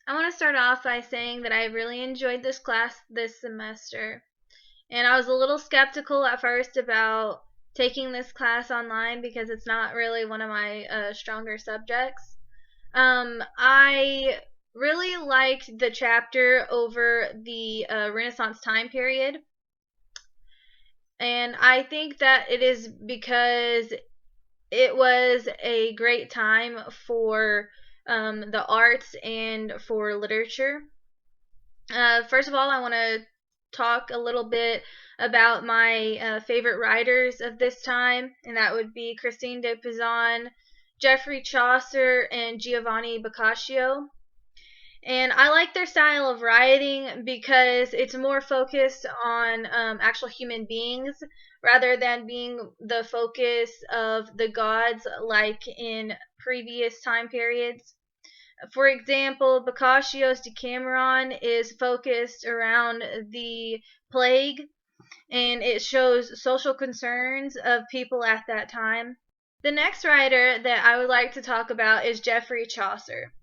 I want to start off by saying that I really enjoyed this class this semester. And I was a little skeptical at first about taking this class online because it's not really one of my stronger subjects. I really liked the chapter over the Renaissance time period. And I think that it is because it was a great time for the arts and for literature. First of all, I want to talk a little bit about my favorite writers of this time, and that would be Christine de Pizan, Geoffrey Chaucer, and Giovanni Boccaccio. And I like their style of writing because it's more focused on actual human beings rather than being the focus of the gods like in previous time periods. For example, Boccaccio's Decameron is focused around the plague and it shows social concerns of people at that time. The next writer that I would like to talk about is Geoffrey Chaucer.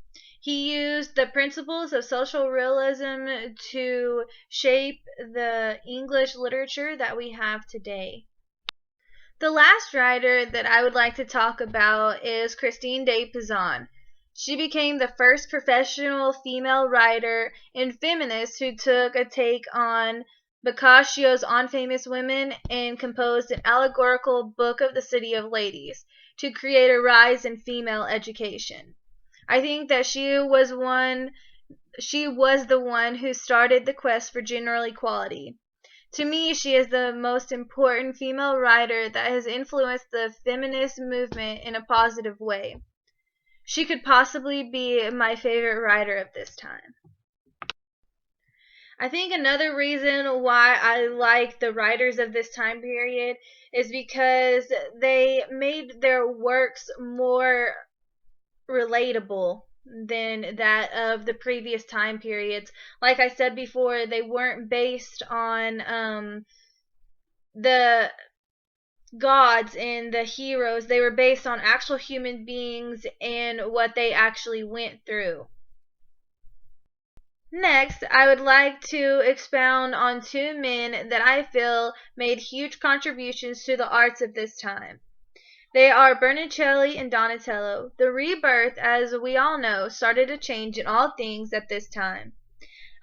He used the principles of social realism to shape the English literature that we have today. The last writer that I would like to talk about is Christine de Pizan. She became the first professional female writer and feminist who took a take on Boccaccio's On Famous Women and composed an allegorical book of the City of Ladies to create a rise in female education. I think that she was the one who started the quest for gender equality. To me, she is the most important female writer that has influenced the feminist movement in a positive way. She could possibly be my favorite writer of this time. I think another reason why I like the writers of this time period is because they made their works more relatable than that of the previous time periods. Like I said before, they weren't based on the gods and the heroes. They were based on actual human beings and what they actually went through. Next, I would like to expound on two men that I feel made huge contributions to the arts of this time. They are Botticelli and Donatello. The rebirth, as we all know, started a change in all things at this time.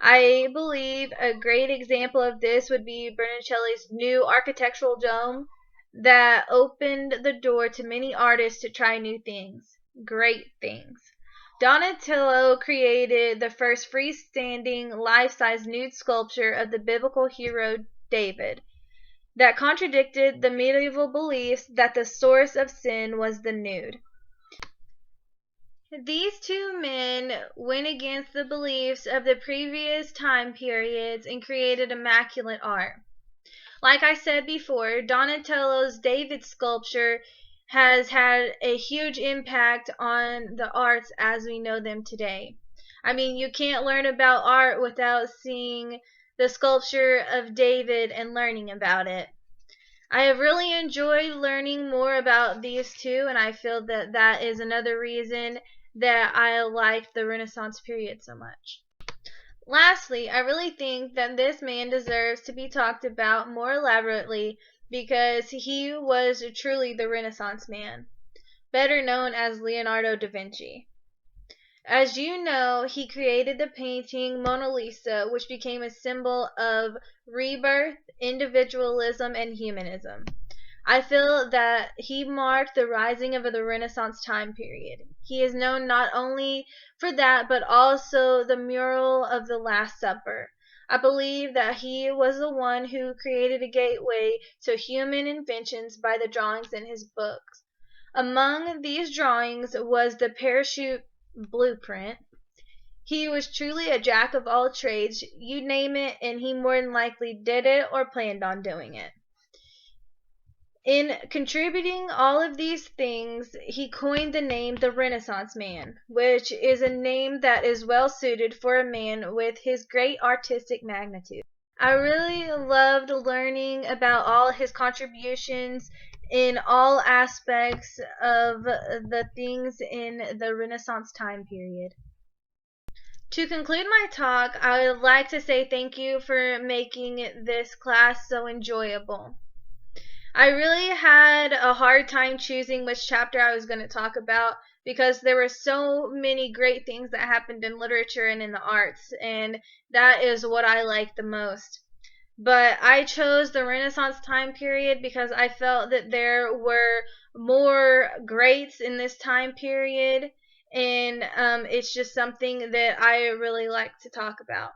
I believe a great example of this would be Botticelli's new architectural dome that opened the door to many artists to try new things, great things. Donatello created the first freestanding, life-size nude sculpture of the biblical hero David that contradicted the medieval beliefs that the source of sin was the nude. These two men went against the beliefs of the previous time periods and created immaculate art. Like I said before, Donatello's David sculpture has had a huge impact on the arts as we know them today. I mean, you can't learn about art without seeing the sculpture of David and learning about it. I have really enjoyed learning more about these two, and I feel that that is another reason that I liked the Renaissance period so much. Lastly, I really think that this man deserves to be talked about more elaborately because he was truly the Renaissance man, better known as Leonardo da Vinci. As you know, he created the painting Mona Lisa, which became a symbol of rebirth, individualism, and humanism. I feel that he marked the rising of the Renaissance time period. He is known not only for that, but also the mural of the Last Supper. I believe that he was the one who created a gateway to human inventions by the drawings in his books. Among these drawings was the parachute blueprint. He was truly a jack of all trades, you name it, and he more than likely did it or planned on doing it. In contributing all of these things, he coined the name the Renaissance Man, which is a name that is well suited for a man with his great artistic magnitude. I really loved learning about all his contributions in all aspects of the things in the Renaissance time period. To conclude my talk, I would like to say thank you for making this class so enjoyable. I really had a hard time choosing which chapter I was going to talk about because there were so many great things that happened in literature and in the arts, and that is what I like the most. But I chose the Renaissance time period because I felt that there were more greats in this time period, and it's just something that I really like to talk about.